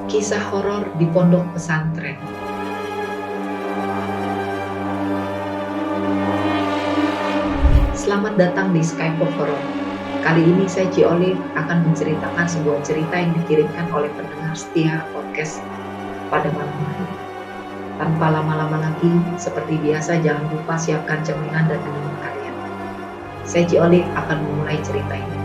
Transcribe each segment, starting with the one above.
Kisah horor di pondok pesantren. Selamat datang di Skype Horror. Kali ini saya Ci Olive akan menceritakan sebuah cerita yang dikirimkan oleh pendengar setia podcast pada malam hari. Tanpa lama-lama lagi, seperti biasa jangan lupa siapkan cemilan dan minum kalian. Saya Ci Olive akan memulai cerita ini.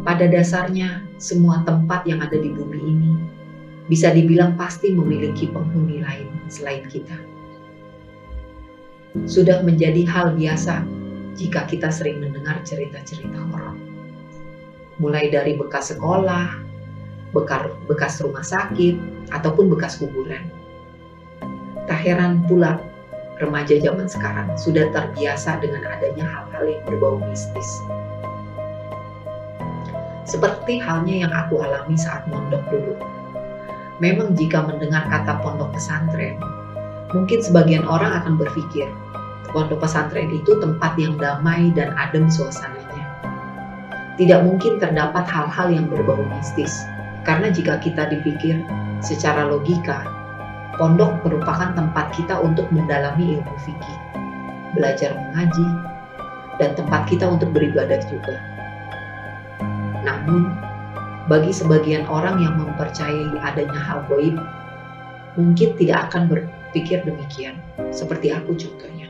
Pada dasarnya, semua tempat yang ada di bumi ini bisa dibilang pasti memiliki penghuni lain selain kita. Sudah menjadi hal biasa jika kita sering mendengar cerita-cerita horor. Mulai dari bekas sekolah, bekas rumah sakit, ataupun bekas kuburan. Tak heran pula remaja zaman sekarang sudah terbiasa dengan adanya hal-hal yang berbau mistis. Seperti halnya yang aku alami saat mondok dulu. Memang jika mendengar kata pondok pesantren, mungkin sebagian orang akan berpikir, pondok pesantren itu tempat yang damai dan adem suasananya. Tidak mungkin terdapat hal-hal yang berbau mistis, karena jika kita dipikir secara logika, pondok merupakan tempat kita untuk mendalami ilmu fikih, belajar mengaji, dan tempat kita untuk beribadah juga. Namun, bagi sebagian orang yang mempercayai adanya hal gaib, mungkin tidak akan berpikir demikian, seperti aku contohnya.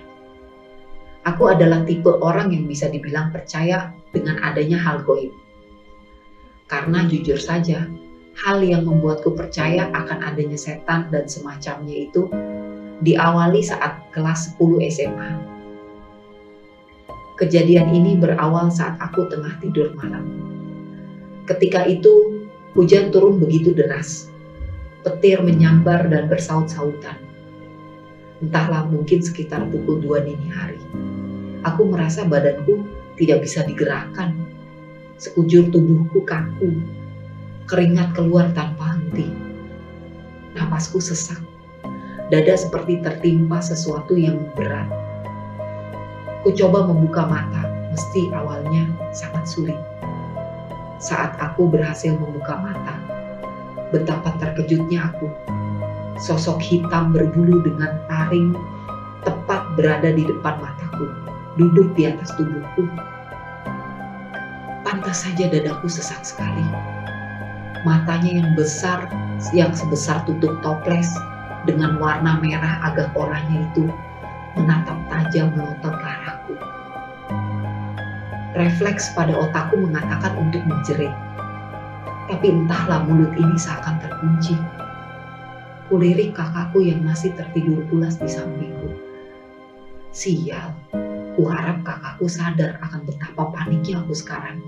Aku adalah tipe orang yang bisa dibilang percaya dengan adanya hal gaib. Karena jujur saja, hal yang membuatku percaya akan adanya setan dan semacamnya itu diawali saat kelas 10 SMA. Kejadian ini berawal saat aku tengah tidur malam. Ketika itu, hujan turun begitu deras. Petir menyambar dan bersaut-sautan. Entahlah, mungkin sekitar pukul 2 dini hari. Aku merasa badanku tidak bisa digerakkan. Sekujur tubuhku kaku. Keringat keluar tanpa henti. Napasku sesak. Dada seperti tertimpa sesuatu yang berat. Ku coba membuka mata, meski awalnya sangat sulit. Saat aku berhasil membuka mata, betapa terkejutnya aku. Sosok hitam berbulu dengan taring tepat berada di depan mataku, duduk di atas tubuhku. Pantas saja dadaku sesak sekali. Matanya yang besar, yang sebesar tutup toples, dengan warna merah agak oranye itu, menatap tajam melotot ke arahku. Refleks pada otakku mengatakan untuk menjerit. Tapi entahlah, mulut ini seakan terkunci. Kulirik kakakku yang masih tertidur pulas di sampingku. Sial, kuharap kakakku sadar akan betapa paniknya aku sekarang.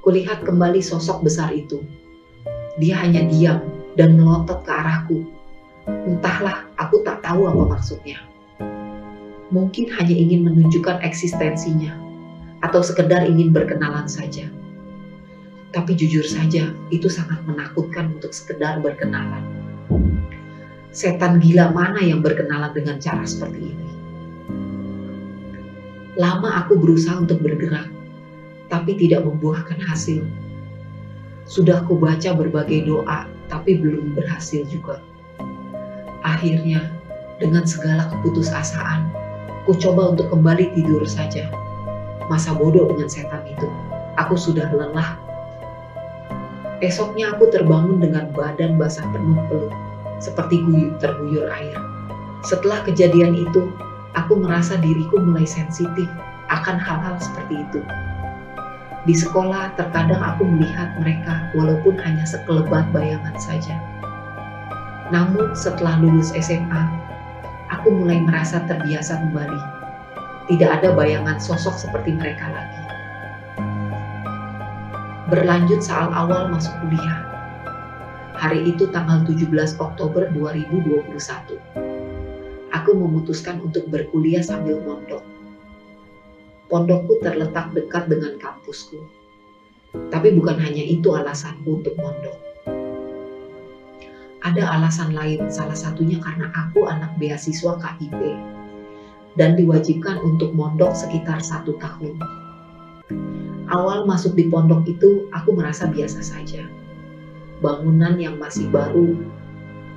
Kulihat kembali sosok besar itu. Dia hanya diam dan melotot ke arahku. Entahlah, aku tak tahu apa maksudnya. Mungkin hanya ingin menunjukkan eksistensinya, atau sekedar ingin berkenalan saja. Tapi jujur saja, itu sangat menakutkan untuk sekedar berkenalan. Setan gila mana yang berkenalan dengan cara seperti ini? Lama aku berusaha untuk bergerak, tapi tidak membuahkan hasil. Sudah ku baca berbagai doa, tapi belum berhasil juga. Akhirnya, dengan segala keputusasaan, ku coba untuk kembali tidur saja. Masa bodoh dengan setan itu. Aku sudah lelah. Esoknya aku terbangun dengan badan basah penuh peluh, seperti terguyur air. Setelah kejadian itu, aku merasa diriku mulai sensitif akan hal-hal seperti itu. Di sekolah terkadang aku melihat mereka walaupun hanya sekelebat bayangan saja. Namun setelah lulus SMA, aku mulai merasa terbiasa kembali. Tidak ada bayangan sosok seperti mereka lagi. Berlanjut saat awal masuk kuliah. Hari itu tanggal 17 Oktober 2021. Aku memutuskan untuk berkuliah sambil mondok. Pondokku terletak dekat dengan kampusku. Tapi bukan hanya itu alasanku untuk mondok. Ada alasan lain, salah satunya karena aku anak beasiswa KIP. Dan diwajibkan untuk mondok sekitar 1 tahun. Awal masuk di pondok itu aku merasa biasa saja. Bangunan yang masih baru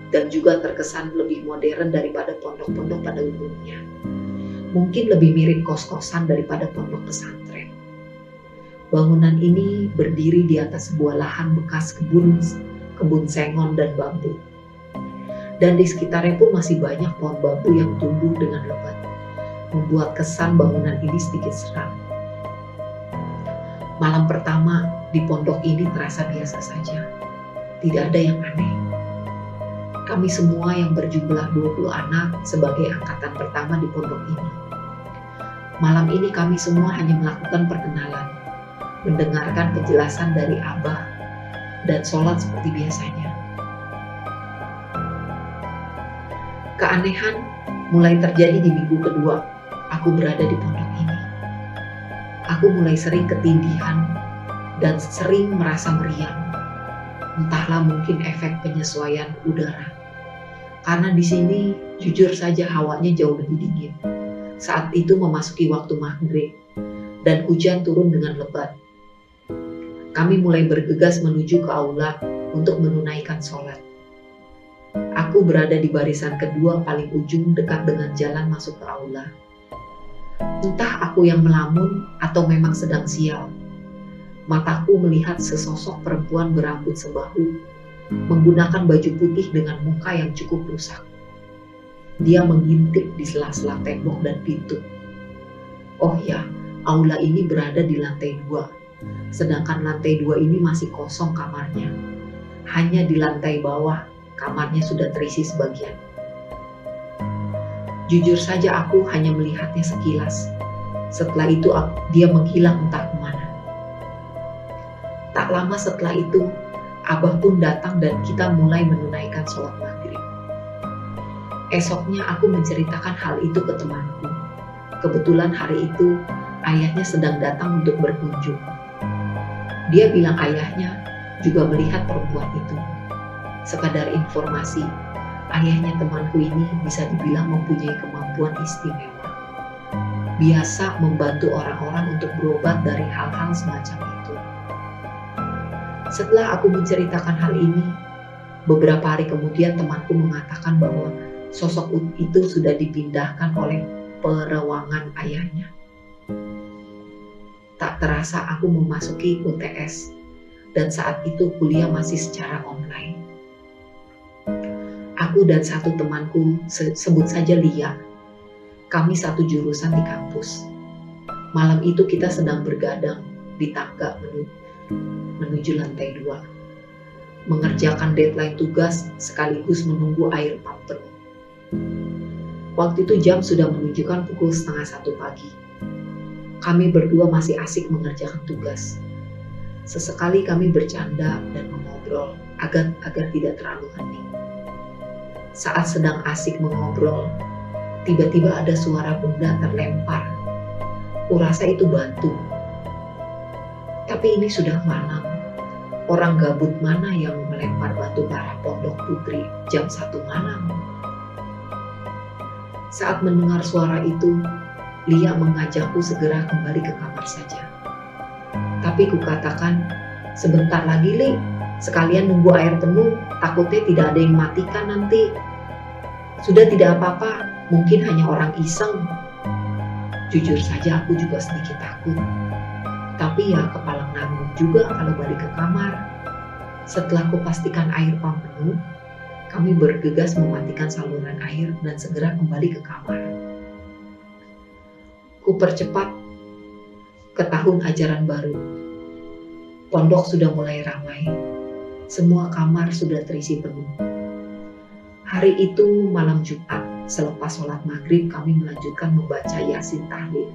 dan juga terkesan lebih modern daripada pondok-pondok pada umumnya. Mungkin lebih mirip kos-kosan daripada pondok pesantren. Bangunan ini berdiri di atas sebuah lahan bekas kebun sengon dan bambu. Dan di sekitarnya pun masih banyak pohon bambu yang tumbuh dengan lebat, membuat kesan bangunan ini sedikit seram. Malam pertama di pondok ini terasa biasa saja. Tidak ada yang aneh. Kami semua yang berjumlah 20 anak sebagai angkatan pertama di pondok ini. Malam ini kami semua hanya melakukan perkenalan, mendengarkan penjelasan dari Abah, dan sholat seperti biasanya. Keanehan mulai terjadi di minggu kedua aku berada di pondok ini. Aku mulai sering ketindihan dan sering merasa meriang. Entahlah, mungkin efek penyesuaian udara. Karena di sini jujur saja hawanya jauh lebih dingin. Saat itu memasuki waktu maghrib dan hujan turun dengan lebat. Kami mulai bergegas menuju ke aula untuk menunaikan sholat. Aku berada di barisan kedua paling ujung dekat dengan jalan masuk ke aula. Entah aku yang melamun atau memang sedang sial. Mataku melihat sesosok perempuan berambut sebahu, menggunakan baju putih dengan muka yang cukup rusak. Dia mengintip di sela-sela tembok dan pintu. Oh ya, aula ini berada di lantai 2, sedangkan lantai 2 ini masih kosong kamarnya. Hanya di lantai bawah, kamarnya sudah terisi sebagian. Jujur saja aku hanya melihatnya sekilas. Setelah itu dia menghilang entah kemana. Tak lama setelah itu, Abah pun datang dan kita mulai menunaikan sholat maghrib. Esoknya aku menceritakan hal itu ke temanku. Kebetulan hari itu ayahnya sedang datang untuk berkunjung. Dia bilang ayahnya juga melihat perempuan itu. Sekadar informasi, ayahnya temanku ini bisa dibilang mempunyai kemampuan istimewa. Biasa membantu orang-orang untuk berobat dari hal-hal semacam itu. Setelah aku menceritakan hal ini, beberapa hari kemudian temanku mengatakan bahwa sosok itu sudah dipindahkan oleh perewangan ayahnya. Tak terasa aku memasuki UTS, dan saat itu kuliah masih secara online. Aku dan satu temanku, sebut saja Lia, kami satu jurusan di kampus. Malam itu kita sedang bergadang di tangga menuju lantai 2, mengerjakan deadline tugas sekaligus menunggu air pump penuh. Waktu itu jam sudah menunjukkan pukul 12:30 pagi. Kami berdua masih asik mengerjakan tugas. Sesekali kami bercanda dan mengobrol agar tidak terlalu hening. Saat sedang asik mengobrol, tiba-tiba ada suara benda terlempar. Kurasa itu batu. Tapi ini sudah malam. Orang gabut mana yang melempar batu ke arah pondok putri jam 1 malam? Saat mendengar suara itu, Lia mengajakku segera kembali ke kamar saja. Tapi kukatakan, sebentar lagi Li, sekalian nunggu air penuh, takutnya tidak ada yang matikan nanti. Sudah tidak apa-apa, mungkin hanya orang iseng. Jujur saja aku juga sedikit takut. Tapi ya kepala nanggung juga kalau balik ke kamar. Setelah kupastikan air pump penuh, kami bergegas mematikan saluran air dan segera kembali ke kamar. Kupercepat ke tahun ajaran baru. Pondok sudah mulai ramai. Semua kamar sudah terisi penuh. Hari itu malam Jumat, selepas sholat maghrib kami melanjutkan membaca Yasin Tahlil.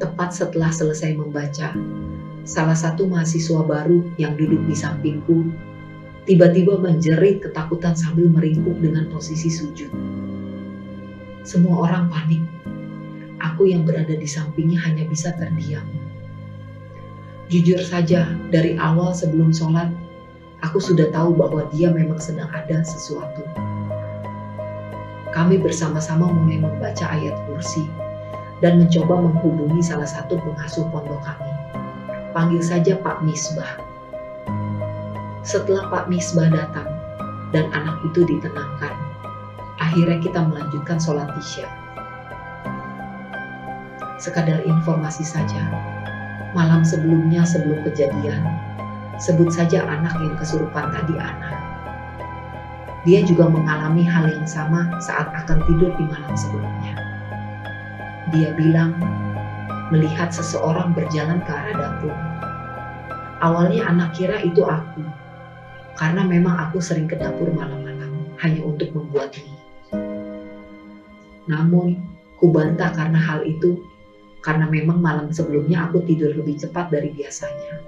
Tepat setelah selesai membaca, salah satu mahasiswa baru yang duduk di sampingku tiba-tiba menjerit ketakutan sambil meringkuk dengan posisi sujud. Semua orang panik. Aku yang berada di sampingnya hanya bisa terdiam. Jujur saja, dari awal sebelum sholat, aku sudah tahu bahwa dia memang sedang ada sesuatu. Kami bersama-sama mulai membaca ayat kursi dan mencoba menghubungi salah satu pengasuh pondok kami. Panggil saja Pak Misbah. Setelah Pak Misbah datang dan anak itu ditenangkan, akhirnya kita melanjutkan sholat Isya. Sekadar informasi saja, malam sebelumnya sebelum kejadian, sebut saja anak yang kesurupan tadi Ana. Dia juga mengalami hal yang sama saat akan tidur di malam sebelumnya. Dia bilang melihat seseorang berjalan ke arah dapur. Awalnya anak kira itu aku, karena memang aku sering ke dapur malam-malam hanya untuk membuat mie. Namun, kubantah karena hal itu, karena memang malam sebelumnya aku tidur lebih cepat dari biasanya.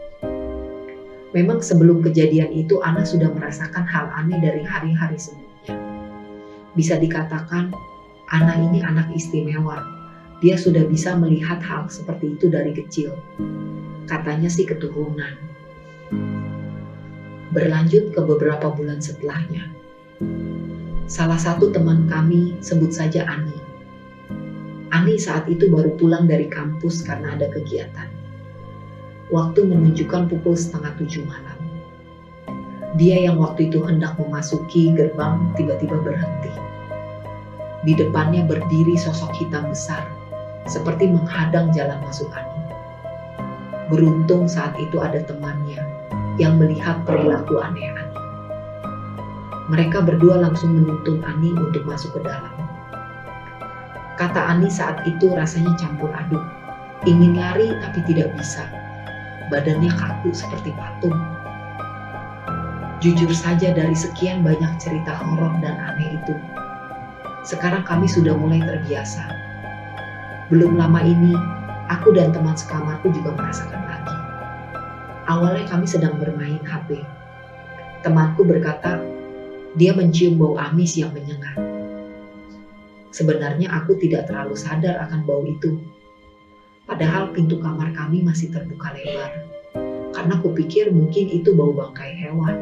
Memang sebelum kejadian itu Ana sudah merasakan hal aneh dari hari-hari sebelumnya. Bisa dikatakan Ana ini anak istimewa. Dia sudah bisa melihat hal seperti itu dari kecil. Katanya sih keturunan. Berlanjut ke beberapa bulan setelahnya. Salah satu teman kami, sebut saja Ani. Ani saat itu baru pulang dari kampus karena ada kegiatan. Waktu menunjukkan pukul 6:30 malam. Dia yang waktu itu hendak memasuki gerbang tiba-tiba berhenti. Di depannya berdiri sosok hitam besar, seperti menghadang jalan masuk Ani. Beruntung saat itu ada temannya yang melihat perilaku aneh Ani. Mereka berdua langsung menuntun Ani untuk masuk ke dalam. Kata Ani saat itu rasanya campur aduk. Ingin lari tapi tidak bisa. Badannya kaku seperti patung. Jujur saja dari sekian banyak cerita horor dan aneh itu, sekarang kami sudah mulai terbiasa. Belum lama ini, aku dan teman sekamarku juga merasakan lagi. Awalnya kami sedang bermain HP. Temanku berkata, dia mencium bau amis yang menyengat. Sebenarnya aku tidak terlalu sadar akan bau itu. Padahal pintu kamar kami masih terbuka lebar, karena kupikir mungkin itu bau bangkai hewan.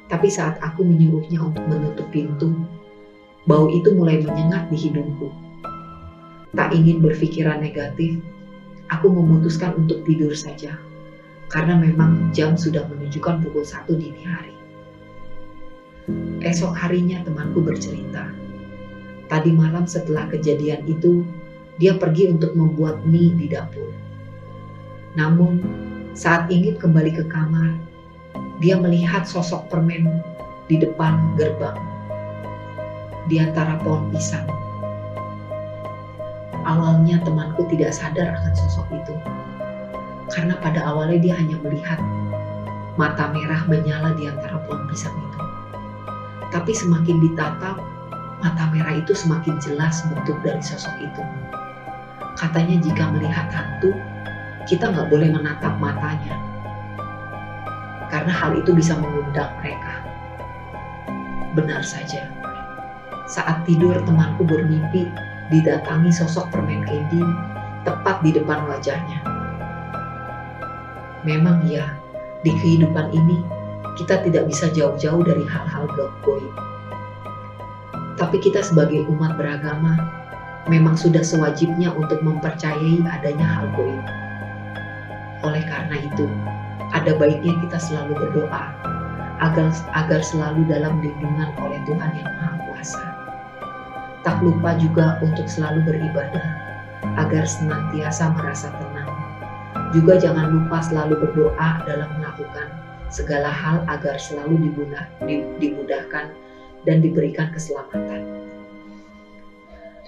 Tapi saat aku menyuruhnya untuk menutup pintu, bau itu mulai menyengat di hidungku. Tak ingin berpikiran negatif, aku memutuskan untuk tidur saja, karena memang jam sudah menunjukkan pukul 1 dini hari. Esok harinya temanku bercerita, tadi malam setelah kejadian itu, dia pergi untuk membuat mie di dapur. Namun, saat ingin kembali ke kamar, dia melihat sosok permen di depan gerbang, di antara pohon pisang. Awalnya temanku tidak sadar akan sosok itu, karena pada awalnya dia hanya melihat mata merah menyala di antara pohon pisang itu. Tapi semakin ditatap, mata merah itu semakin jelas bentuk dari sosok itu. Katanya jika melihat hantu, kita nggak boleh menatap matanya. Karena hal itu bisa mengundang mereka. Benar saja. Saat tidur temanku bermimpi didatangi sosok permen candy tepat di depan wajahnya. Memang ya, di kehidupan ini kita tidak bisa jauh-jauh dari hal-hal gaib. Tapi kita sebagai umat beragama memang sudah sewajibnya untuk mempercayai adanya hal gaib. Oleh karena itu, ada baiknya kita selalu berdoa agar selalu dalam lindungan oleh Tuhan yang Maha Kuasa. Tak lupa juga untuk selalu beribadah agar senantiasa merasa tenang. Juga jangan lupa selalu berdoa dalam melakukan segala hal agar selalu dimudahkan dan diberikan keselamatan.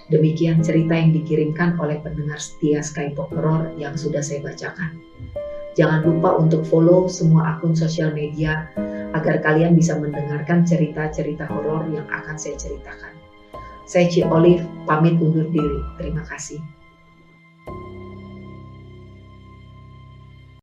Demikian cerita yang dikirimkan oleh pendengar setia Skypop Horror yang sudah saya bacakan. Jangan lupa untuk follow semua akun sosial media agar kalian bisa mendengarkan cerita-cerita horor yang akan saya ceritakan. Saya Ci Olive, pamit undur diri. Terima kasih.